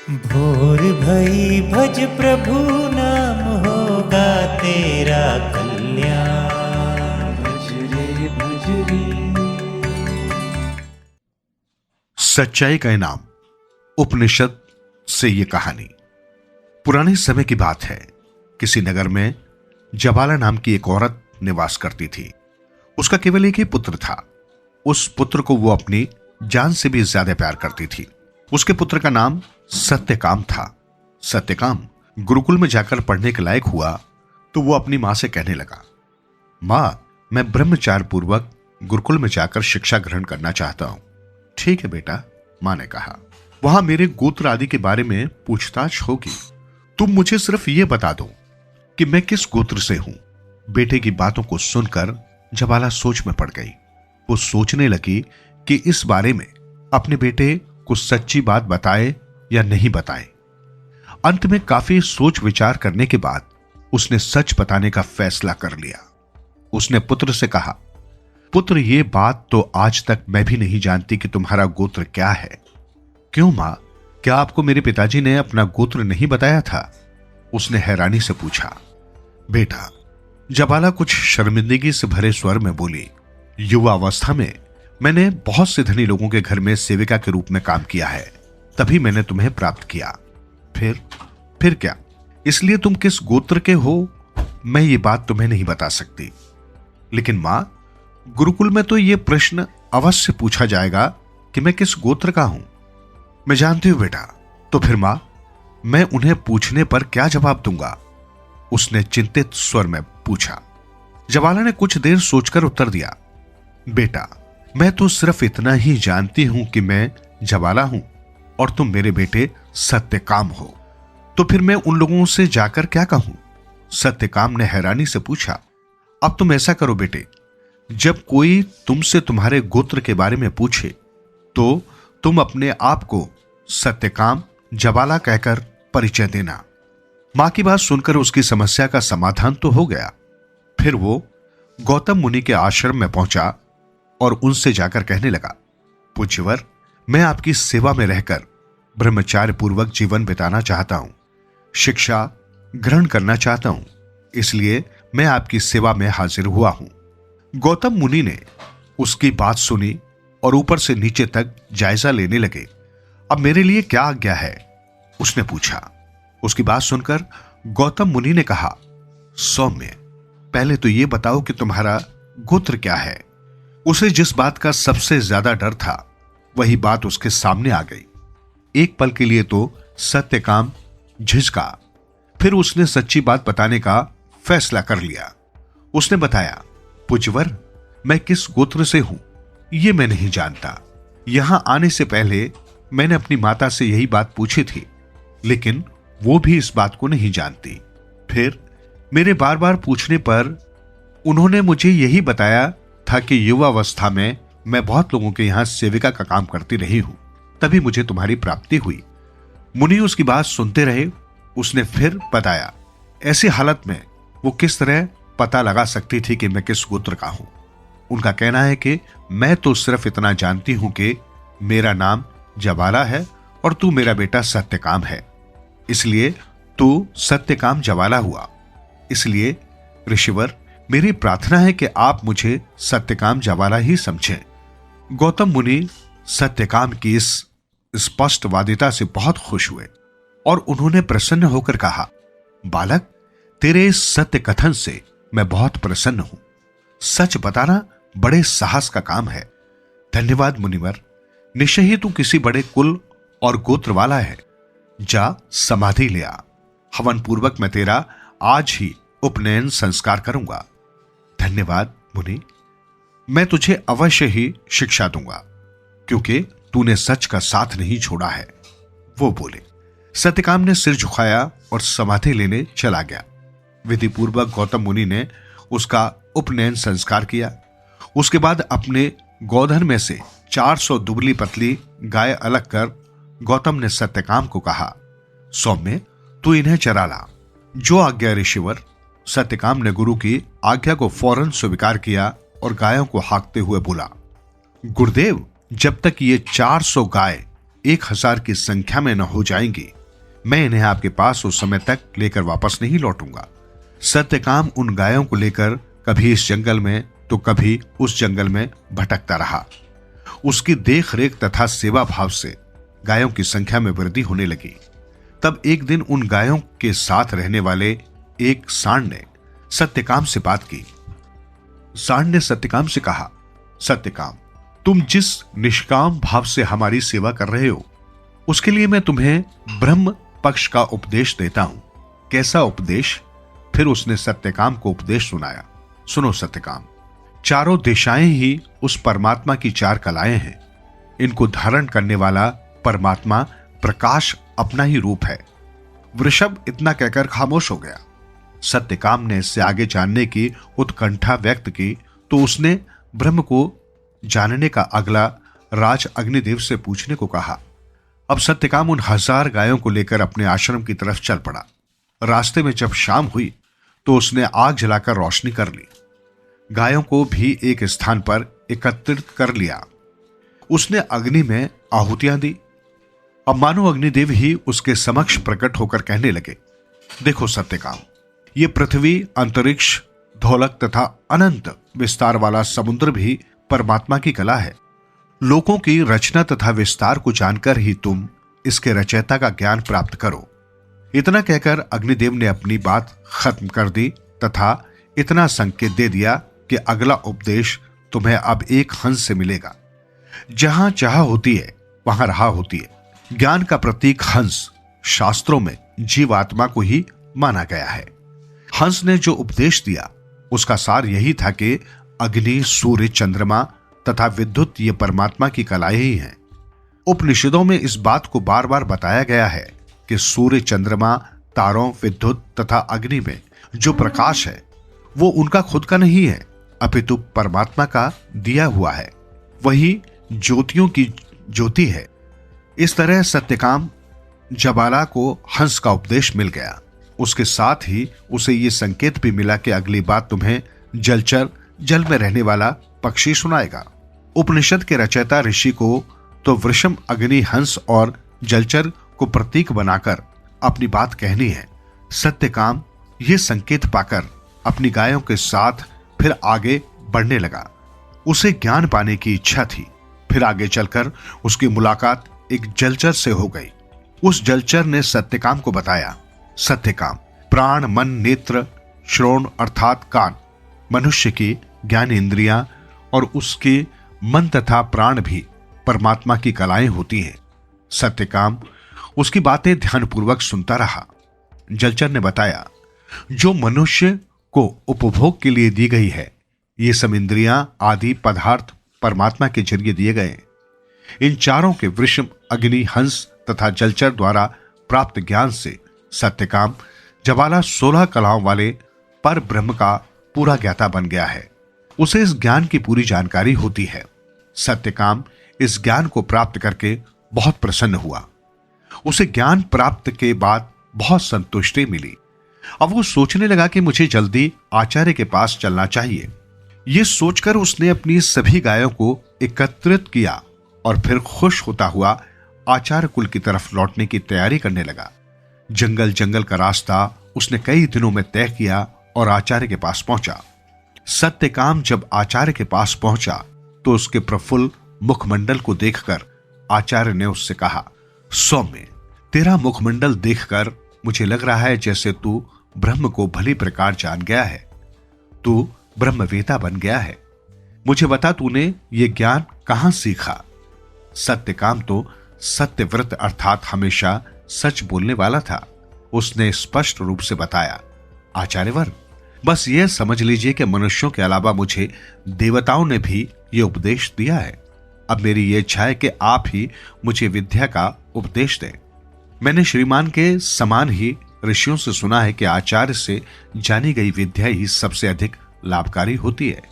भोर भई भज प्रभु नाम होगा तेरा कल्याण। भज रे भज रे। सच्चाई का इनाम उपनिषद से ये कहानी पुराने समय की बात है। किसी नगर में जबाला नाम की एक औरत निवास करती थी। उसका केवल एक ही पुत्र था। उस पुत्र को वो अपनी जान से भी ज्यादा प्यार करती थी। उसके पुत्र का नाम सत्यकाम था। सत्यकाम गुरुकुल में जाकर पढ़ने के लायक हुआ तो वो अपनी मां से कहने लगा, मां, मैं ब्रह्मचार्य पूर्वक गुरुकुल में जाकर शिक्षा ग्रहण करना चाहता हूं। ठीक है बेटा, मां ने कहा, वहां मेरे गोत्र आदि के बारे में पूछताछ होगी। तुम मुझे सिर्फ ये बता दो कि मैं किस गोत्र से हूं। बेटे की बातों को सुनकर जबाला सोच में पड़ गई। वो सोचने लगी कि इस बारे में अपने बेटे को सच्ची बात बताए या नहीं बताए। अंत में काफी सोच विचार करने के बाद उसने सच बताने का फैसला कर लिया। उसने पुत्र से कहा, पुत्र, ये बात तो आज तक मैं भी नहीं जानती कि तुम्हारा गोत्र क्या है। क्यों मां, क्या आपको मेरे पिताजी ने अपना गोत्र नहीं बताया था? उसने हैरानी से पूछा। बेटा, जबाला कुछ शर्मिंदगी से भरे स्वर में बोली, युवा अवस्था में मैंने बहुत से धनी लोगों के घर में सेविका के रूप में काम किया है, तभी मैंने तुम्हें प्राप्त किया। फिर क्या? इसलिए तुम किस गोत्र के हो मैं ये बात तुम्हें नहीं बता सकती। लेकिन मां, गुरुकुल में तो ये प्रश्न अवश्य पूछा जाएगा कि मैं किस गोत्र का हूं। मैं जानती हूं बेटा। तो फिर मां, मैं उन्हें पूछने पर क्या जवाब दूंगा? उसने चिंतित स्वर में पूछा। जबाला ने कुछ देर सोचकर उत्तर दिया, बेटा, मैं तो सिर्फ इतना ही जानती हूं कि मैं जबाला हूं और तुम मेरे बेटे सत्यकाम हो। तो फिर मैं उन लोगों से जाकर क्या कहूं? सत्यकाम ने हैरानी से पूछा। अब तुम ऐसा करो बेटे, जब कोई तुमसे तुम्हारे गोत्र के बारे में पूछे तो तुम अपने आप को सत्यकाम जबाला कहकर परिचय देना। मां की बात सुनकर उसकी समस्या का समाधान तो हो गया। फिर वो गौतम मुनि के आश्रम में पहुंचा और उनसे जाकर कहने लगा, पूज्यवर, मैं आपकी सेवा में रहकर ब्रह्मचार्य पूर्वक जीवन बिताना चाहता हूं, शिक्षा ग्रहण करना चाहता हूं, इसलिए मैं आपकी सेवा में हाजिर हुआ हूं। गौतम मुनि ने उसकी बात सुनी और ऊपर से नीचे तक जायजा लेने लगे। अब मेरे लिए क्या आज्ञा है? उसने पूछा। उसकी बात सुनकर गौतम मुनि ने कहा, सौम्य, पहले तो यह बताओ कि तुम्हारा गोत्र क्या है। उसे जिस बात का सबसे ज्यादा डर था वही बात उसके सामने आ गई। एक पल के लिए तो सत्यकाम झिझका, फिर उसने सच्ची बात बताने का फैसला कर लिया। उसने बताया, पूज्यवर, मैं किस गोत्र से हूं यह मैं नहीं जानता। यहां आने से पहले मैंने अपनी माता से यही बात पूछी थी, लेकिन वो भी इस बात को नहीं जानती। फिर मेरे बार बार पूछने पर उन्होंने मुझे यही बताया था कि युवावस्था में मैं बहुत लोगों के यहां सेविका का काम करती रही हूं, तभी मुझे तुम्हारी प्राप्ति हुई। मुनि उसकी बात सुनते रहे। उसने फिर बताया, ऐसी हालत में वो किस तरह पता लगा सकती थी कि मैं किस गोत्र का हूं। उनका कहना है कि मैं तो सिर्फ इतना जानती हूं कि मेरा नाम जबाला है और तू मेरा बेटा सत्यकाम है, इसलिए तू सत्यकाम जबाला हुआ। इसलिए ऋषिवर, मेरी प्रार्थना है कि आप मुझे सत्यकाम जबाला ही समझें। गौतम मुनि सत्यकाम की इस स्पष्टवादिता से बहुत खुश हुए और उन्होंने प्रसन्न होकर कहा, बालक, तेरे इस सत्य कथन से मैं बहुत प्रसन्न हूं। सच बताना बड़े साहस का काम है। धन्यवाद मुनिवर। निश्चय ही तू किसी बड़े कुल और गोत्र वाला है। जा समाधि ले आ। हवन पूर्वक मैं तेरा आज ही उपनयन संस्कार करूंगा। धन्यवाद मुनि, मैं तुझे अवश्य ही शिक्षा दूंगा, क्योंकि तूने सच का साथ नहीं छोड़ा है, वो बोले। सत्यकाम ने सिर झुकाया और समाधि लेने चला गया। विधि पूर्वक गौतम मुनि ने उसका उपनयन संस्कार किया। उसके बाद अपने गोधन में से 400 दुबली पतली गाय अलग कर गौतम ने सत्यकाम को कहा, सौम्य, तू इन्हें चरा ला। जो आज्ञा ऋषिवर। सत्यकाम ने गुरु की आज्ञा को फौरन स्वीकार किया और गायों को हाँकते हुए बोला, गुरुदेव, जब तक ये 400 गाय 1000 की संख्या में न हो जाएंगी, मैं इन्हें आपके पास उस समय तक लेकर वापस नहीं लौटूंगा। सत्यकाम उन गायों को लेकर कभी इस जंगल में तो कभी उस जंगल में भटकता रहा। उसकी देख रेख तथा सेवा भाव से गायों की संख्या में वृद्धि होने लगी। तब एक दिन उन गायों के साथ रहने वाले एक सांड ने सत्यकाम से बात की। सांड ने सत्यकाम से कहा, सत्यकाम, तुम जिस निष्काम भाव से हमारी सेवा कर रहे हो, उसके लिए मैं तुम्हें ब्रह्म पक्ष का उपदेश देता हूं। कैसा उपदेश? फिर उसने सत्यकाम को उपदेश सुनाया। सुनो सत्यकाम, चारों दिशाएं ही उस परमात्मा की 4 कलाएं हैं। इनको धारण करने वाला परमात्मा प्रकाश अपना ही रूप है। वृषभ इतना कहकर खामोश हो गया। सत्यकाम ने इससे आगे जानने की उत्कंठा व्यक्त की तो उसने ब्रह्म को जानने का अगला राज अग्निदेव से पूछने को कहा। अब सत्यकाम उन 1000 गायों को लेकर अपने आश्रम की तरफ चल पड़ा। रास्ते में जब शाम हुई तो उसने आग जलाकर रोशनी कर ली। गायों को भी एक स्थान पर एकत्रित कर लिया। उसने अग्नि में आहुतियां दी। अब मानो अग्निदेव ही उसके समक्ष प्रकट होकर कहने लगे, देखो सत्यकाम, ये पृथ्वी, अंतरिक्ष, धोलक तथा अनंत विस्तार वाला समुद्र भी परमात्मा की कला है। लोकों की रचना तथा विस्तार को जानकर ही तुम इसके रचयिता का ज्ञान प्राप्त करो। इतना कहकर अग्निदेव ने अपनी बात खत्म कर दी तथा इतना संकेत दे दिया कि अगला उपदेश तुम्हें अब एक हंस से मिलेगा। जहां चाह होती है वहां रहा होती है। ज्ञान का प्रतीक हंस शास्त्रों में जीवात्मा को ही माना गया है। हंस ने जो उपदेश दिया उसका सार यही था कि अग्नि, सूर्य, चंद्रमा तथा विद्युत ये परमात्मा की कलाएं ही हैं। उपनिषदों में इस बात को बार बार बताया गया है कि सूर्य, चंद्रमा, तारों, विद्युत तथा अग्नि में जो प्रकाश है वो उनका खुद का नहीं है, अपितु परमात्मा का दिया हुआ है। वही ज्योतियों की ज्योति है। इस तरह सत्यकाम जबाला को हंस का उपदेश मिल गया। उसके साथ ही उसे ये संकेत भी मिला कि अगली बात तुम्हें जलचर, जल में रहने वाला पक्षी सुनाएगा। उपनिषद के रचयिता ऋषि को तो वृषम, अग्नि, हंस और जलचर को प्रतीक बनाकर अपनी बात कहनी है। सत्यकाम ये संकेत पाकर अपनी गायों के साथ फिर आगे बढ़ने लगा। उसे ज्ञान पाने की इच्छा थी। फिर आगे चलकर उसकी मुलाकात एक जलचर से हो गई। उस जलचर ने सत्यकाम को बताया, सत्यकाम, प्राण, मन, नेत्र, श्रोण अर्थात कान, मनुष्य की ज्ञान इंद्रियां और उसके मन तथा प्राण भी परमात्मा की कलाएं होती हैं। सत्यकाम उसकी बातें ध्यानपूर्वक सुनता रहा। जलचर ने बताया, जो मनुष्य को उपभोग के लिए दी गई है, ये सब इंद्रियां आदि पदार्थ परमात्मा के जरिए दिए गए। इन चारों के वृषम, अग्नि, हंस तथा जलचर द्वारा प्राप्त ज्ञान से सत्यकाम जबाला 16 कलाओं वाले पर ब्रह्म का पूरा ज्ञाता बन गया है। उसे इस ज्ञान की पूरी जानकारी होती है। सत्यकाम इस ज्ञान को प्राप्त करके बहुत प्रसन्न हुआ। उसे ज्ञान प्राप्त के बाद बहुत संतुष्टि मिली। अब वो सोचने लगा कि मुझे जल्दी आचार्य के पास चलना चाहिए। ये सोचकर उसने अपनी सभी गायों को एकत्रित किया और फिर खुश होता हुआ आचार्य कुल की तरफ लौटने की तैयारी करने लगा। जंगल जंगल का रास्ता उसने कई दिनों में तय किया और आचार्य के पास पहुंचा। सत्यकाम जब आचार्य के पास पहुंचा तो उसके प्रफुल्ल मुखमंडल को देखकर आचार्य ने उससे कहा, सौम्य, तेरा मुखमंडल देखकर मुझे लग रहा है जैसे तू ब्रह्म को भली प्रकार जान गया है। तू ब्रह्मवेता बन गया है। मुझे बता, तूने ये ज्ञान कहां सीखा? सत्यकाम तो सत्यव्रत अर्थात हमेशा सच बोलने वाला था। उसने स्पष्ट रूप से बताया, आचार्यवर, बस यह समझ लीजिए कि मनुष्यों के अलावा मुझे देवताओं ने भी यह उपदेश दिया है। अब मेरी यह इच्छा है कि आप ही मुझे विद्या का उपदेश दें। मैंने श्रीमान के समान ही ऋषियों से सुना है कि आचार्य से जानी गई विद्या ही सबसे अधिक लाभकारी होती है,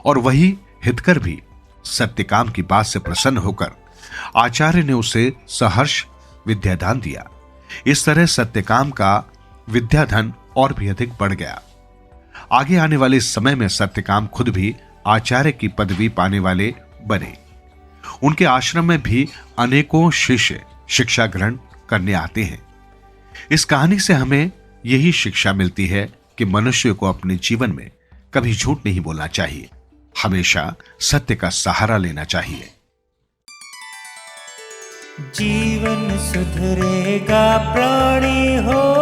और वही हितकर भी। सत्यकाम की बात से प्रसन्न होकर आचार्य ने उसे सहर्ष विद्यादान दिया। इस तरह सत्यकाम का विद्याधन और भी अधिक बढ़ गया। आगे आने वाले समय में सत्यकाम खुद भी आचार्य की पदवी पाने वाले बने। उनके आश्रम में भी अनेकों शिष्य शिक्षा ग्रहण करने आते हैं। इस कहानी से हमें यही शिक्षा मिलती है कि मनुष्य को अपने जीवन में कभी झूठ नहीं बोलना चाहिए, हमेशा सत्य का सहारा लेना चाहिए। जीवन सुधरेगा प्राणी हो